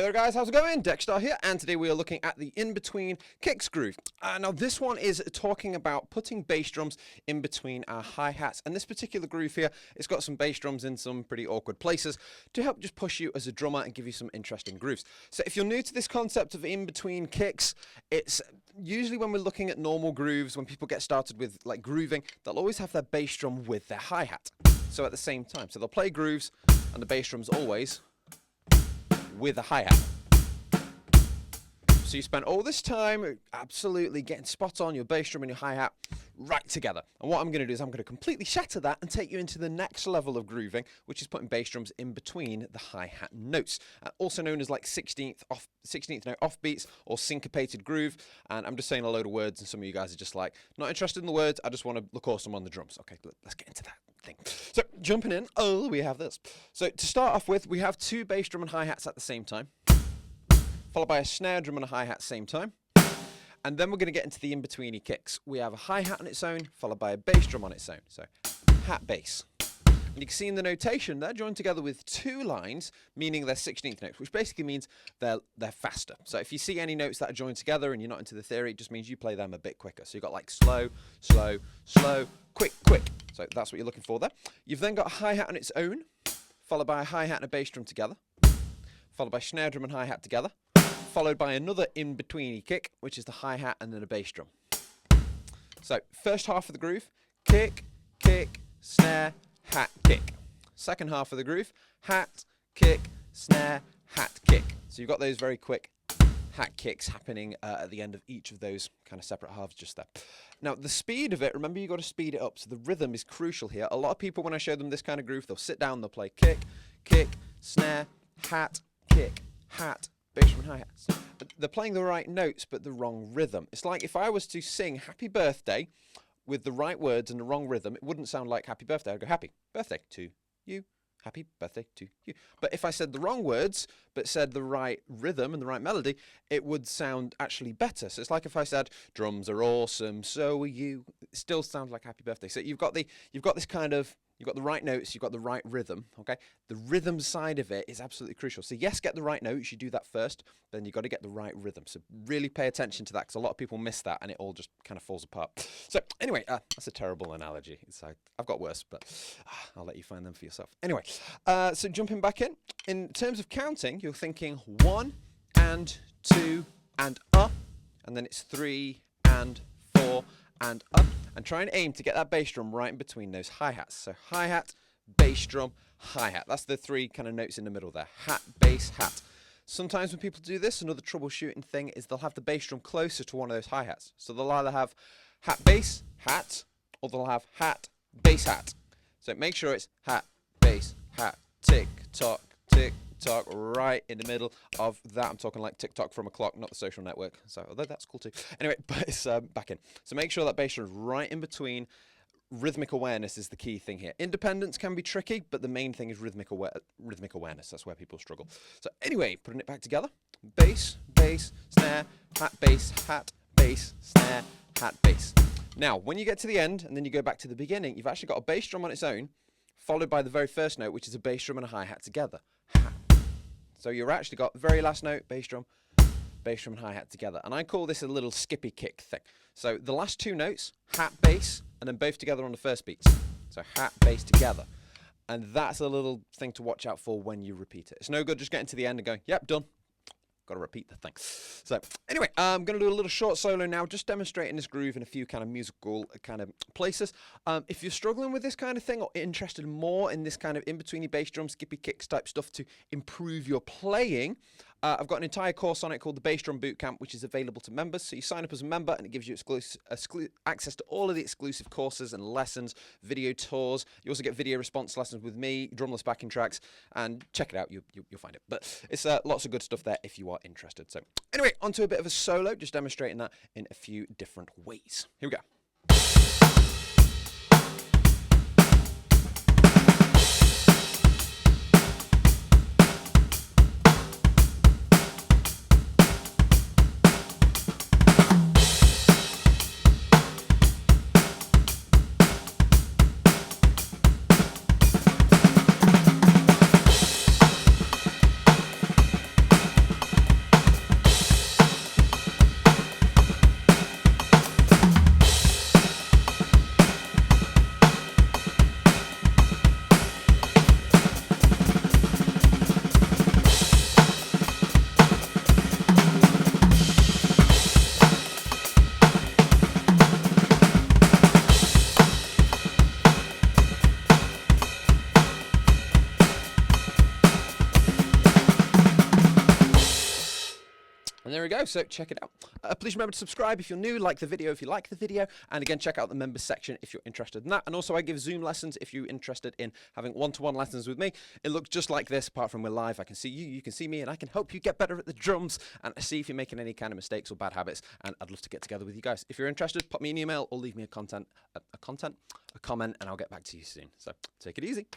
Hey there guys, how's it going? Dexter here, and today we are looking at the in-between kicks groove. Now this one is talking about putting bass drums in between our hi-hats, and this particular groove here, it's got some bass drums in some pretty awkward places to help just push you as a drummer and give you some interesting grooves. So if you're new to this concept of in-between kicks, it's usually when we're looking at normal grooves, when people get started with like grooving, they'll always have their bass drum with their hi-hat. So at the same time, so they'll play grooves and the bass drum's always with a hi-hat. So you spent all this time absolutely getting spot on your bass drum and your hi-hat right together. And what I'm going to do is I'm going to completely shatter that and take you into the next level of grooving, which is putting bass drums in between the hi-hat notes, also known as like 16th note offbeats or syncopated groove. And I'm just saying a load of words, and some of you guys are just like, not interested in the words, I just want to look awesome on the drums. Okay, let's get into that thing. So jumping in, we have this. So to start off with, we have two bass drum and hi-hats at the same time, followed by a snare drum and a hi-hat same time. And then we're going to get into the in-betweeny kicks. We have a hi-hat on its own, followed by a bass drum on its own. So hat bass. And you can see in the notation, they're joined together with two lines, meaning they're 16th notes, which basically means they're faster. So if you see any notes that are joined together and you're not into the theory, it just means you play them a bit quicker. So you've got like slow, slow, slow, quick, quick. So that's what you're looking for there. You've then got a hi-hat on its own, followed by a hi-hat and a bass drum together, followed by snare drum and hi-hat together, followed by another in-betweeny kick, which is the hi-hat and then a bass drum. So first half of the groove, kick, kick, snare, hat, kick. Second half of the groove, hat, kick, snare, hat, kick. So you've got those very quick hat kicks happening at the end of each of those kind of separate halves just there. Now the speed of it, remember you've got to speed it up, so the rhythm is crucial here. A lot of people, when I show them this kind of groove, they'll sit down, they'll play kick, kick, snare, hat, kick, hat, bass drum and hi-hat. But they're playing the right notes but the wrong rhythm. It's like if I was to sing happy birthday with the right words and the wrong rhythm, it wouldn't sound like happy birthday. I'd go happy birthday to you, happy birthday to you. But if I said the wrong words but said the right rhythm and the right melody, it would sound actually better. So it's like if I said drums are awesome, so are you. It still sounds like happy birthday. So you've got this kind of, you've got the right notes, you've got the right rhythm, okay? The rhythm side of it is absolutely crucial. So yes, get the right notes, you do that first, then you've got to get the right rhythm. So really pay attention to that, because a lot of people miss that and it all just kind of falls apart. So anyway, that's a terrible analogy. I've got worse, but I'll let you find them for yourself. Anyway, so jumping back in terms of counting, you're thinking 1 and 2 and up, and then it's 3 and 4 and up, and try and aim to get that bass drum right in between those hi-hats. So hi-hat, bass drum, hi-hat. That's the three kind of notes in the middle there. Hat, bass, hat. Sometimes when people do this, another troubleshooting thing is they'll have the bass drum closer to one of those hi-hats. So they'll either have hat, bass, hat, or they'll have hat, bass, hat. So make sure it's hat, bass, hat, tick, tock, right in the middle of that. I'm talking like TikTok from a clock, not the social network. So although that's cool too. Anyway, but it's back in. So make sure that bass drum is right in between. Rhythmic awareness is the key thing here. Independence can be tricky, but the main thing is rhythmic awareness. That's where people struggle. So anyway, putting it back together. Bass, bass, snare, hat, bass, snare, hat, bass. Now, when you get to the end and then you go back to the beginning, you've actually got a bass drum on its own, followed by the very first note, which is a bass drum and a hi-hat together. Hat. So you've actually got the very last note, bass drum and hi-hat together. And I call this a little skippy kick thing. So the last two notes, hat, bass, and then both together on the first beats. So hat, bass together. And that's a little thing to watch out for when you repeat it. It's no good just getting to the end and going, yep, done. Got to repeat the thing. So anyway, I'm going to do a little short solo now, just demonstrating this groove in a few kind of musical kind of places. If you're struggling with this kind of thing or interested more in this kind of in-betweeny bass drum, skippy kicks type stuff to improve your playing, I've got an entire course on it called the Bass Drum Bootcamp, which is available to members. So you sign up as a member and it gives you access to all of the exclusive courses and lessons, video tours. You also get video response lessons with me, drumless backing tracks, and check it out. You'll find it. But it's lots of good stuff there if you are interested. So anyway, onto a bit of a solo, just demonstrating that in a few different ways. Here we go. there we go. So check it out. Please remember to subscribe if you're new, like the video if you like the video, and again, check out the members section if you're interested in that. And also, I give Zoom lessons if you're interested in having one-to-one lessons with me. It looks just like this, apart from we're live. I can see you, you can see me, and I can help you get better at the drums and see if you're making any kind of mistakes or bad habits. And I'd love to get together with you guys. If you're interested, pop me an email or leave me a comment, and I'll get back to you soon. So take it easy.